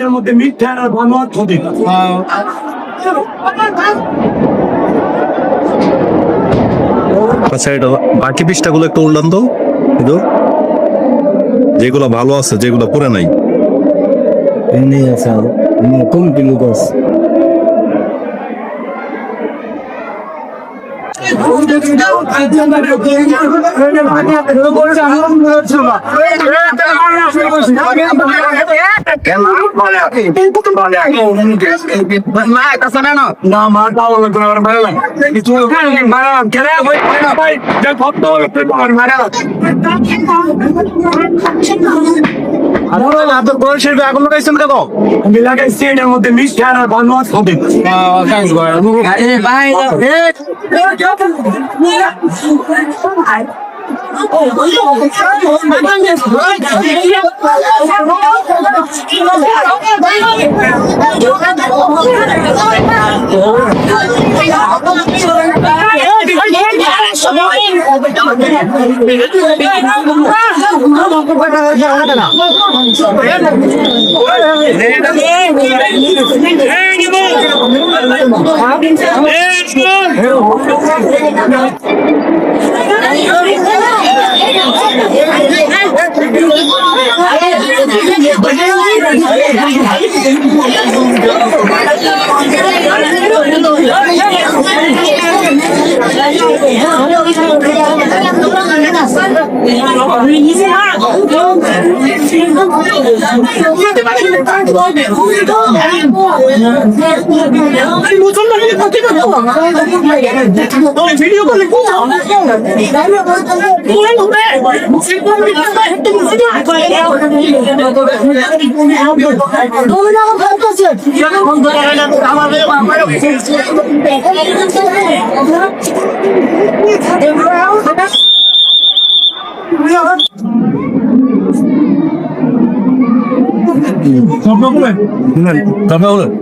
এর মধ্যে মিথ্যা আর বানোয়াট ক্ষতি আচ্ছা, এটা বাকি পৃষ্ঠাগুলো একটু উল্টান তো, কিন্তু যেগুলো ভালো আছে, যেগুলো পড়ে নাই। আগুন লাগাইছেন কেন? আমি লাগাইছি এর মধ্যে মিথ্যা আর বানোয়াট ক্ষতি।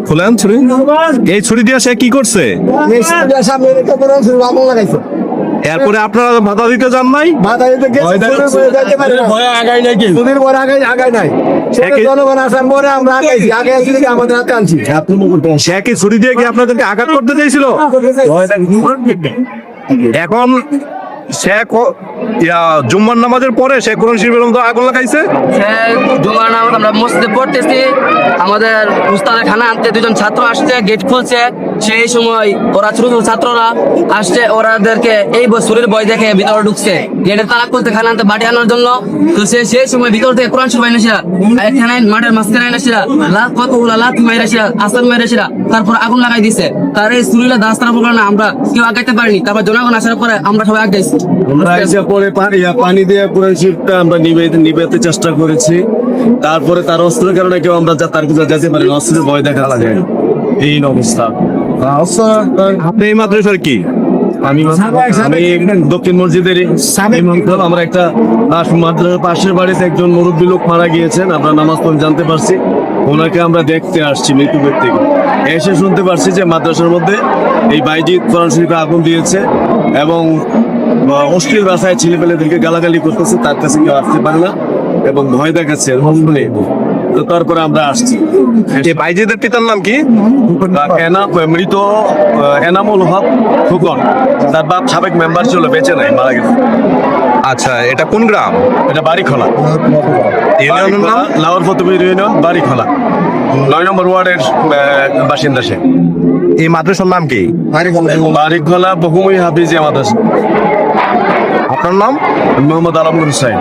খুলেন ছুরি। এই ছুরি দিয়ে সে কি করছে? এরপরে আপনারা বাধা দিতে যান নাই? সে কি ছুরি দিয়ে কি আপনাদেরকে আঘাত করতে চাইছিল? এখন সে জুম্মার নামাজের পরে সে কোরআন শরীফের মধ্যে আগুন লাগাইছে। জুম্মার নামাজ আমরা মসজিদে পড়তেছি, আমাদের উস্তাদের খানা আনতে দুজন ছাত্র আসছে, গেট খুলছে। সেই সময় ওরা ছোট ছোট ছাত্ররা আসছে, ওরাদেরকে এই ছুরির ভয় দেখে ভিতরে ঢুকছে, গেটের তালা খুলতে খানা আনতে বাটি আনার জন্য। তো সেই সময় ভিতর থেকে কোরআন শরীফ এনেছিলা, এখানে মাঠের মাঝখানে এনেছিলা, কতগুলা লাথি মাইরেছিলা, আসান মাইরেছিলা, তারপর আগুন লাগাই দিছে। তার এই ছুরিটা দাস্তানা বললো না, আমরা কেউ আগাইতে পারিনি। তারপর জনগণ আসার পরে আমরা সবাই আগাইছি। পরে পানি দিয়ে পুরো শিপটা আমরা নিবেতে চেষ্টা করেছি। তারপরে তার অস্ত্রের কারণে কেউ আমরা তার কিছু যেতে পারি, অস্ত্রের ভয় দেখা লাগে এই অবস্থা। আপনি এই মাদ্রাসার কি? আমি দক্ষিণ মসজিদের আমরা একটা মাদ্রাসার পাশের বাড়িতে একজন মুরব্বী লোক মারা গিয়েছেন, আমরা নামাজ পড়ে জানতে পারছি। ওনাকে আমরা দেখতে আসছি মৃত্যু ব্যক্তি, এসে শুনতে পারছি যে মাদ্রাসার মধ্যে এই বাইজিৎ কোরআন শরীফে আগুন দিয়েছে এবং অশ্লীল ভাষায় ছেলেপেলেদেরকে গালাগালি করতেছে, তার কাছে কেউ আসতে পারে না এবং ভয় দেখাচ্ছে। তো তারপরে আমরা আসছি। বাইজিদের পিতার নাম কি? মৃত এনামুল হক ফুকন, তার বাপ সাবেক মেম্বার ছিল, বেঁচে নাই, মারা গেছে। আচ্ছা, এটা কোন গ্রাম? এটা বাড়িখোলা ইউনিয়নের নাম? লাউর ফতুবির ইউনিয়ন, বাড়িখোলা 9 নম্বর ওয়ার্ডের বাসিন্দা সে। এই মাদ্রাসার নাম কি? বাড়িখোলা বহুমুখী হাফিজিয়া মাদ্রাসা। আপনার নাম? মোহাম্মদ আলমগীর হুসাইন।